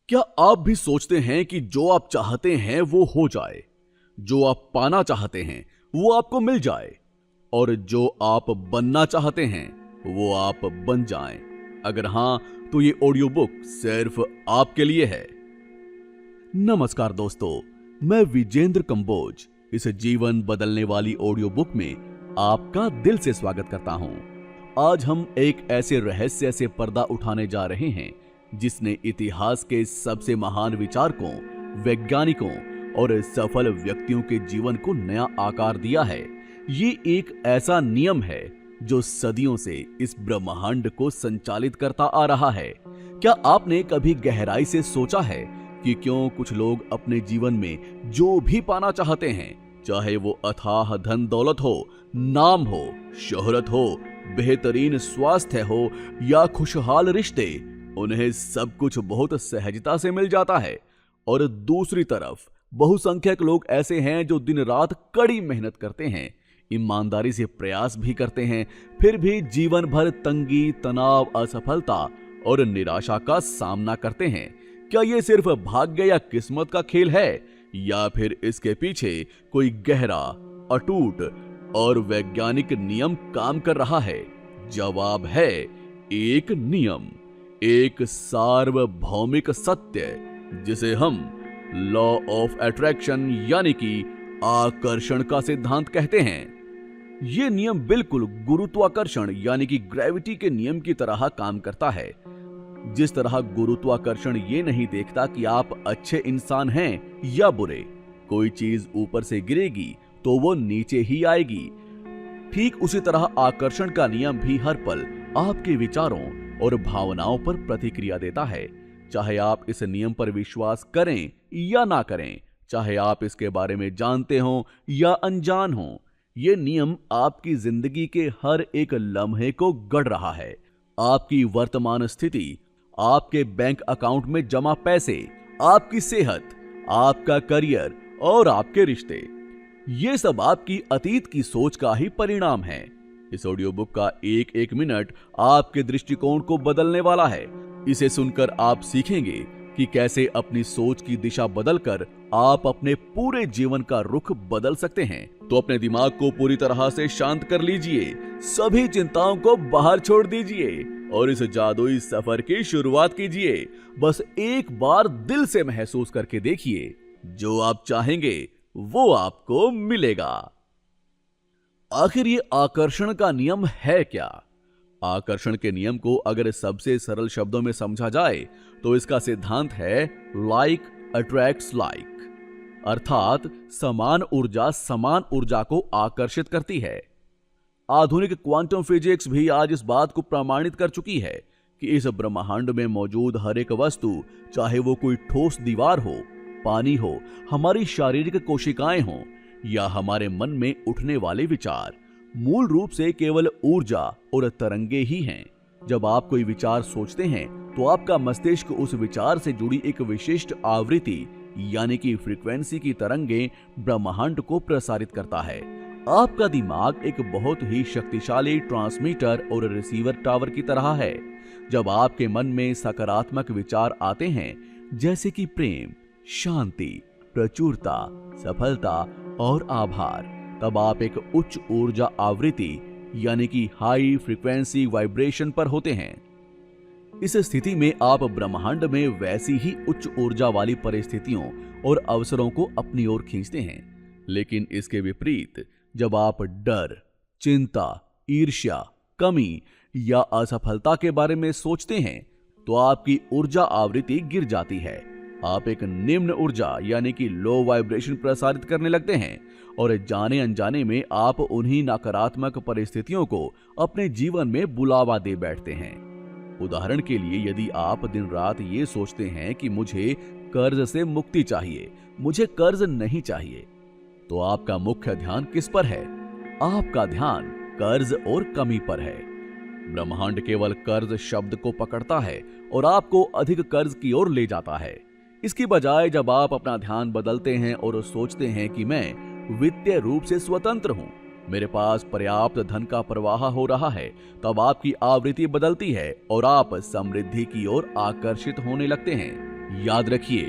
क्या आप भी सोचते हैं कि जो आप चाहते हैं वो हो जाए, जो आप पाना चाहते हैं वो आपको मिल जाए और जो आप बनना चाहते हैं वो आप बन जाएं? अगर हां, तो ये ऑडियो बुक सिर्फ आपके लिए है। नमस्कार दोस्तों, मैं विजेंद्र कंबोज इस जीवन बदलने ऑडियो ऑडियो बुक में आपका दिल से स्वागत करता हूं। आज हम एक ऐसे रहस्य से पर्दा उठाने जा रहे हैं जिसने इतिहास के सबसे महान विचारकों, वैज्ञानिकों और सफल व्यक्तियों के जीवन को नया आकार दिया है। ये एक ऐसा नियम है जो सदियों से इस ब्रह्मांड को संचालित करता आ रहा है। क्या आपने कभी गहराई से सोचा है कि क्यों कुछ लोग अपने जीवन में जो भी पाना चाहते हैं, चाहे वो अथाह धन दौलत हो, नाम हो, शोहरत हो, बेहतरीन स्वास्थ्य हो या खुशहाल रिश्ते, उन्हें सब कुछ बहुत सहजता से मिल जाता है। और दूसरी तरफ बहुसंख्यक लोग ऐसे हैं जो दिन रात कड़ी मेहनत करते हैं, ईमानदारी से प्रयास भी करते हैं, फिर भी जीवन भर तंगी, तनाव, असफलता और निराशा का सामना करते हैं। क्या ये सिर्फ भाग्य या किस्मत का खेल है या फिर इसके पीछे कोई गहरा, अटूट और वैज्ञानिक नियम काम कर रहा है? जवाब है एक नियम, एक सार्वभौमिक सत्य जिसे हम लॉ ऑफ अट्रैक्शन यानी कि आकर्षण का सिद्धांत कहते हैं। ये नियम बिल्कुल गुरुत्वाकर्षण यानी कि ग्रेविटी के नियम की तरह काम करता है। जिस तरह गुरुत्वाकर्षण ये नहीं देखता कि आप अच्छे इंसान हैं या बुरे, कोई चीज ऊपर से गिरेगी तो वो नीचे ही आएगी, ठीक उसी तरह आकर्षण का नियम भी हर पल आपके विचारों और भावनाओं पर प्रतिक्रिया देता है। चाहे आप इस नियम पर विश्वास करें या ना करें, चाहे आप इसके बारे में जानते हो या अनजान हो, ये नियम आपकी जिंदगी के हर एक लम्हे को गढ़ रहा है। आपकी वर्तमान स्थिति, आपके बैंक अकाउंट में जमा पैसे, आपकी सेहत, आपका करियर और आपके रिश्ते, ये सब आपकी अतीत की सोच का ही परिणाम है। इस ऑडियो बुक का एक एक मिनट आपके दृष्टिकोण को बदलने वाला है। इसे सुनकर आप सीखेंगे कि कैसे अपनी सोच की दिशा बदलकर आप अपने पूरे जीवन का रुख बदल सकते हैं। तो अपने दिमाग को पूरी तरह से शांत कर लीजिए, सभी चिंताओं को बाहर छोड़ दीजिए और इस जादुई सफर की शुरुआत कीजिए। बस एक बार दिल से महसूस करके देखिए, जो आप चाहेंगे वो आपको मिलेगा। आखिर ये आकर्षण का नियम है क्या? आकर्षण के नियम को अगर सबसे सरल शब्दों में समझा जाए तो इसका सिद्धांत है लाइक अट्रैक्ट्स लाइक, अर्थात समान ऊर्जा समान ऊर्जा को आकर्षित करती है। आधुनिक क्वांटम फिजिक्स भी आज इस बात को प्रमाणित कर चुकी है कि इस ब्रह्मांड में मौजूद हर एक वस्तु, चाहे वो कोई ठोस दीवार हो, पानी हो, हमारी शारीरिक कोशिकाएं हो या हमारे मन में उठने वाले विचार, मूल रूप से केवल ऊर्जा और तरंगे ही हैं। जब आप कोई विचार सोचते हैं तो आपका मस्तिष्क उस विचार से जुड़ी एक विशिष्ट आवृत्ति यानी कि फ्रीक्वेंसी की तरंगें ब्रह्मांड को प्रसारित करता है। आपका दिमाग एक बहुत ही शक्तिशाली ट्रांसमीटर और रिसीवर टावर की तरह है। जब आपके मन में सकारात्मक विचार आते हैं, जैसे कि प्रेम, शांति, प्रचुरता, सफलता और आभार, तब आप एक उच्च ऊर्जा आवृत्ति यानी कि हाई फ्रीक्वेंसी वाइब्रेशन पर होते हैं। इस स्थिति में आप ब्रह्मांड में वैसी ही उच्च ऊर्जा वाली परिस्थितियों और अवसरों को अपनी ओर खींचते हैं। लेकिन इसके विपरीत, जब आप डर, चिंता, ईर्ष्या, कमी या असफलता के बारे में सोचते हैं तो आपकी ऊर्जा आवृत्ति गिर जाती है। आप एक निम्न ऊर्जा यानी कि लो वाइब्रेशन प्रसारित करने लगते हैं और जाने अनजाने में आप उन्हीं नकारात्मक परिस्थितियों को अपने जीवन में बुलावा दे बैठते हैं। उदाहरण के लिए, यदि आप दिन रात ये सोचते हैं कि मुझे कर्ज से मुक्ति चाहिए, मुझे कर्ज नहीं चाहिए, तो आपका मुख्य ध्यान किस पर है? आपका ध्यान कर्ज और कमी पर है। ब्रह्मांड केवल कर्ज शब्द को पकड़ता है और आपको अधिक कर्ज की ओर ले जाता है। इसकी बजाय जब आप अपना ध्यान बदलते हैं और सोचते हैं कि मैं वित्तीय रूप से स्वतंत्र हूं, मेरे पास पर्याप्त धन का प्रवाह हो रहा है, तब आपकी आवृत्ति बदलती है और आप समृद्धि की ओर आकर्षित होने लगते हैं। याद रखिए,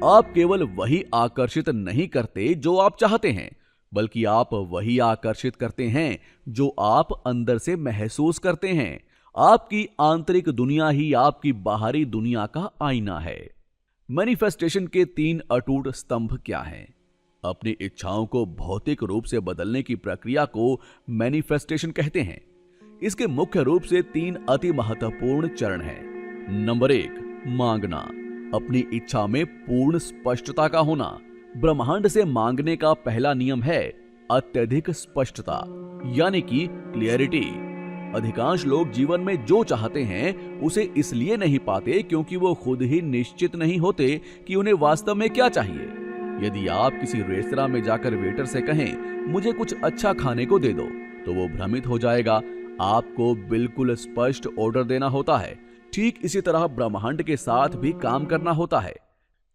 आप केवल वही आकर्षित नहीं करते जो आप चाहते हैं, बल्कि आप वही आकर्षित करते हैं जो आप अंदर से महसूस करते हैं। आपकी आंतरिक दुनिया ही आपकी बाहरी दुनिया का आईना है। मैनिफेस्टेशन के 3 अटूट स्तंभ क्या हैं? अपनी इच्छाओं को भौतिक रूप से बदलने की प्रक्रिया को मैनिफेस्टेशन कहते हैं। इसके मुख्य रूप से 3 अति महत्वपूर्ण चरण हैं। नंबर 1, मांगना। अपनी इच्छा में पूर्ण स्पष्टता का होना। ब्रह्मांड से मांगने का पहला नियम है अत्यधिक स्पष्टता, यानी कि क्लियरिटी। अधिकांश लोग जीवन में जो चाहते हैं उसे इसलिए नहीं पाते क्योंकि वो खुद ही निश्चित नहीं होते कि उन्हें वास्तव में क्या चाहिए। यदि आप किसी रेस्तरां में जाकर वेटर से कहें मुझे कुछ अच्छा खाने को दे दो, तो वो भ्रमित हो जाएगा। आपको बिल्कुल स्पष्ट ऑर्डर देना होता है। ठीक इसी तरह ब्रह्मांड के साथ भी काम करना होता है।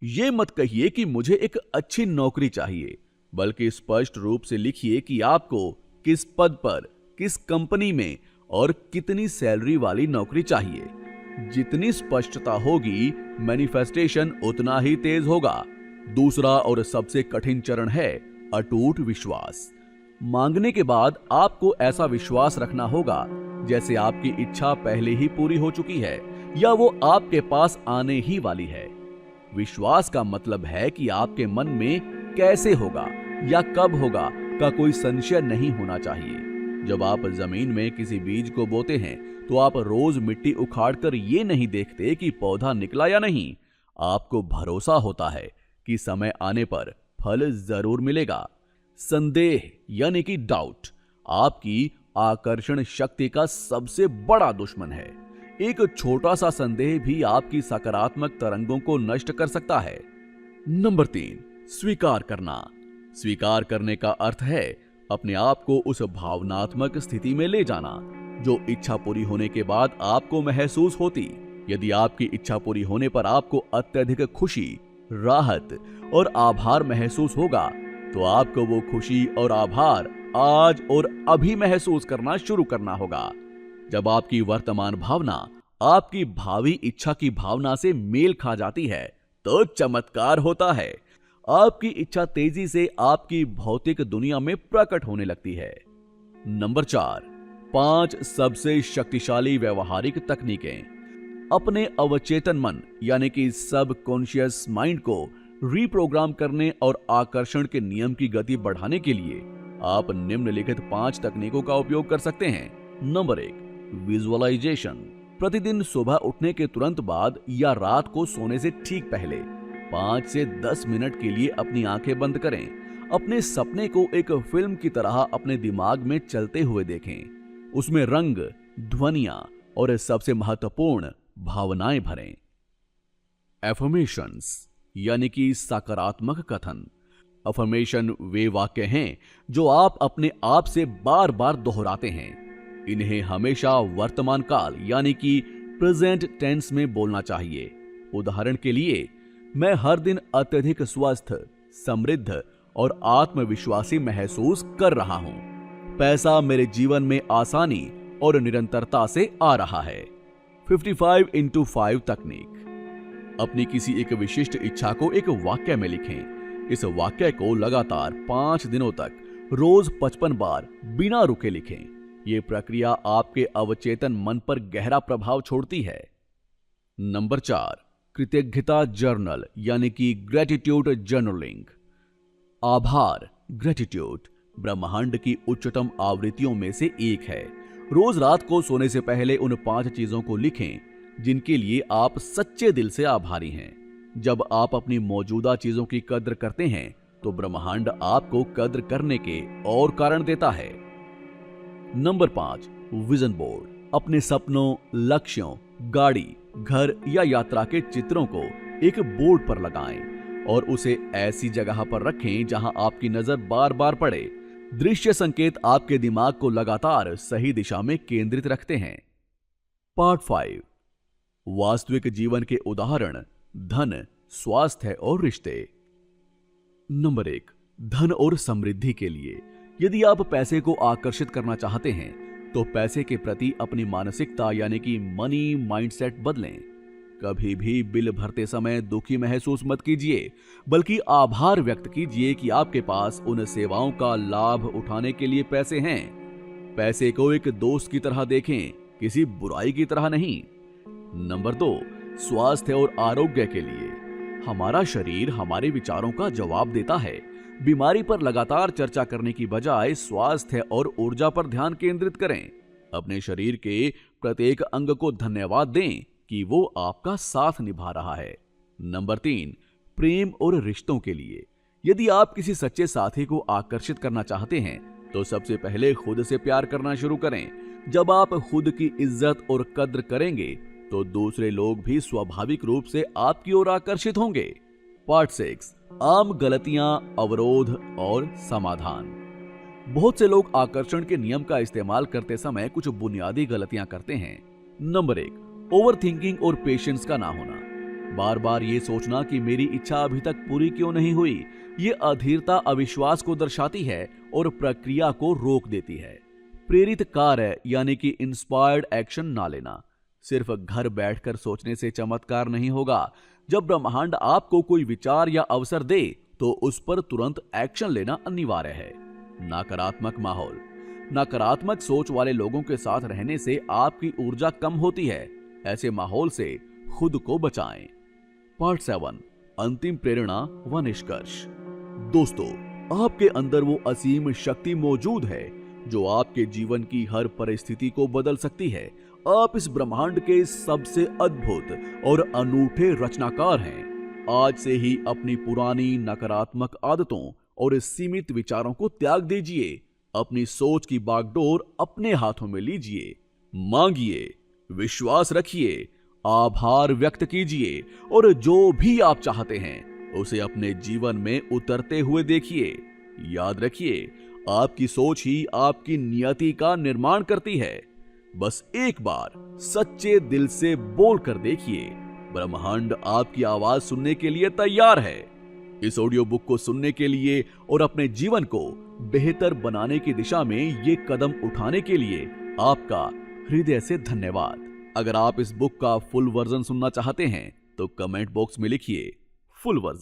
ये मत कहिए कि मुझे एक अच्छी नौकरी चाहिए, बल्कि स्पष्ट रूप से लिखिए कि आपको किस पद पर, किस कंपनी में और कितनी सैलरी वाली नौकरी चाहिए। जितनी स्पष्टता होगी, मैनिफेस्टेशन उतना ही तेज होगा। दूसरा और सबसे कठिन चरण है अटूट विश्वास। मांगने के बाद आपको ऐसा विश्वास रखना होगा जैसे आपकी इच्छा पहले ही पूरी हो चुकी है या वो आपके पास आने ही वाली है। विश्वास का मतलब है कि आपके मन में कैसे होगा या कब होगा का कोई संशय नहीं होना चाहिए। जब आप जमीन में किसी बीज को बोते हैं तो आप रोज मिट्टी उखाड़कर ये नहीं देखते कि पौधा निकला या नहीं। आपको भरोसा होता है कि समय आने पर फल जरूर मिलेगा। संदेह यानी कि डाउट आपकी आकर्षण शक्ति का सबसे बड़ा दुश्मन है। एक छोटा सा संदेह भी आपकी सकारात्मक तरंगों को नष्ट कर सकता है। नंबर 3, स्वीकार करना। स्वीकार करने का अर्थ है अपने आप को उस भावनात्मक स्थिति में ले जाना जो इच्छा पूरी होने के बाद आपको महसूस होती। यदि आपकी इच्छा पूरी होने पर आपको अत्यधिक खुशी, राहत और आभार महसूस होगा, तो आपको वो खुशी और आभार आज और अभी महसूस करना शुरू करना होगा। जब आपकी वर्तमान भावना आपकी भावी इच्छा की भावना से मेल खा जाती है तो चमत्कार होता है। आपकी इच्छा तेजी से आपकी भौतिक दुनिया में प्रकट होने लगती है। नंबर 4, 5 सबसे शक्तिशाली व्यवहारिक तकनीकें। अपने अवचेतन मन यानी कि सबकॉन्शियस माइंड को रीप्रोग्राम करने और आकर्षण के नियम की गति बढ़ाने के लिए आप निम्नलिखित 5 तकनीकों का उपयोग कर सकते हैं। Number 1, visualisation. प्रतिदिन सुबह उठने के तुरंत बाद या रात को सोने से ठीक पहले 5 से 10 मिनट के लिए अपनी आंखें बंद करें। अपने सपने को एक फिल्म की तरह अपने दिमाग में चलते हुए देखें। उसमें रंग, ध्वनियां और सबसे महत्वपूर्ण भावनाएं भरें। एफर्मेशंस यानी कि सकारात्मक कथन। अफर्मेशन वे वाक्य हैं जो आप अपने आप से बार बार दोहराते हैं। इन्हें हमेशा वर्तमान काल यानी कि प्रेजेंट टेंस में बोलना चाहिए। उदाहरण के लिए, मैं हर दिन अत्यधिक स्वस्थ, समृद्ध और आत्मविश्वासी महसूस कर रहा हूं। पैसा मेरे जीवन में आसानी और निरंतरता से आ रहा है। 55x5 तकनीक। अपनी किसी एक विशिष्ट इच्छा को एक वाक्य में लिखें। इस वाक्य को लगातार 5 दिनों तक रोज 55 बार बिना रुके लिखें। यह प्रक्रिया आपके अवचेतन मन पर गहरा प्रभाव छोड़ती है। नंबर 4, कृतज्ञता जर्नल यानी कि ग्रेटिट्यूड जर्नलिंग। आभार, ग्रेटिट्यूड ब्रह्मांड की उच्चतम आवृत्तियों में से एक है। रोज रात को सोने से पहले उन 5 चीजों को लिखें जिनके लिए आप सच्चे दिल से आभारी हैं। जब आप अपनी मौजूदा चीजों की कद्र करते हैं तो ब्रह्मांड आपको कद्र करने के और कारण देता है। Number 5, vision board. अपने सपनों, लक्ष्यों, गाड़ी, घर या यात्रा के चित्रों को एक बोर्ड पर लगाएं और उसे ऐसी जगह पर रखें जहां आपकी नजर बार बार पड़े। दृश्य संकेत आपके दिमाग को लगातार सही दिशा में केंद्रित रखते हैं। पार्ट 5, वास्तविक जीवन के उदाहरण, धन, स्वास्थ्य और रिश्ते। नंबर 1, धन और समृद्धि के लिए। यदि आप पैसे को आकर्षित करना चाहते हैं तो पैसे के प्रति अपनी मानसिकता यानी कि मनी माइंडसेट बदलें। कभी भी बिल भरते समय दुखी महसूस मत कीजिए, बल्कि आभार व्यक्त कीजिए कि आपके पास उन सेवाओं का लाभ उठाने के लिए पैसे हैं। पैसे को एक दोस्त की तरह देखें, किसी बुराई की तरह नहीं। नंबर 2, स्वास्थ्य और आरोग्य के लिए। हमारा शरीर हमारे विचारों का जवाब देता है। बीमारी पर लगातार चर्चा करने की बजाय स्वास्थ्य और ऊर्जा पर ध्यान केंद्रित करें। अपने शरीर के प्रत्येक अंग को धन्यवाद दें कि वो आपका साथ निभा रहा है। नंबर 3, प्रेम और रिश्तों के लिए। यदि आप किसी सच्चे साथी को आकर्षित करना चाहते हैं तो सबसे पहले खुद से प्यार करना शुरू करें। जब आप खुद की इज्जत और कद्र करेंगे तो दूसरे लोग भी स्वाभाविक रूप से आपकी ओर आकर्षित होंगे। पार्ट 6, आम गलतियां, अवरोध और समाधान। बहुत से लोग आकर्षण के नियम का इस्तेमाल करते समय कुछ बुनियादी गलतियां करते हैं। नंबर 1, ओवर थिंकिंग और पेशेंस का ना होना। बार बार ये सोचना कि मेरी इच्छा अभी तक पूरी क्यों नहीं हुई, ये अधीरता अविश्वास को दर्शाती है और प्रक्रिया को रोक देती है। प्रेरित कार्य यानी कि इंस्पायर्ड एक्शन ना लेना। सिर्फ घर बैठकर सोचने से चमत्कार नहीं होगा। जब ब्रह्मांड आपको कोई विचार या अवसर दे तो उस पर तुरंत एक्शन लेना अनिवार्य है। नकारात्मक माहौल। नकारात्मक सोच वाले लोगों के साथ रहने से आपकी ऊर्जा कम होती है। ऐसे माहौल से खुद को बचाएं। पार्ट 7, अंतिम प्रेरणा व निष्कर्ष। दोस्तों, आपके अंदर वो असीम शक्ति मौजूद है जो आपके जीवन की हर परिस्थिति को बदल सकती है। आप इस ब्रह्मांड के सबसे अद्भुत और अनूठे रचनाकार हैं। आज से ही अपनी पुरानी नकारात्मक आदतों और सीमित विचारों को त्याग दीजिए। अपनी सोच की बागडोर अपने हाथों में लीजिए। मांगिए, विश्वास रखिए, आभार व्यक्त कीजिए और जो भी आप चाहते हैं उसे अपने जीवन में उतरते हुए देखिए। याद रखिए, आपकी सोच ही आपकी नियति का निर्माण करती है। बस एक बार सच्चे दिल से बोल कर देखिए, ब्रह्मांड आपकी आवाज सुनने के लिए तैयार है। इस ऑडियो बुक को सुनने के लिए और अपने जीवन को बेहतर बनाने की दिशा में ये कदम उठाने के लिए आपका हृदय से धन्यवाद। अगर आप इस बुक का फुल वर्जन सुनना चाहते हैं तो कमेंट बॉक्स में लिखिए फुल वर्जन।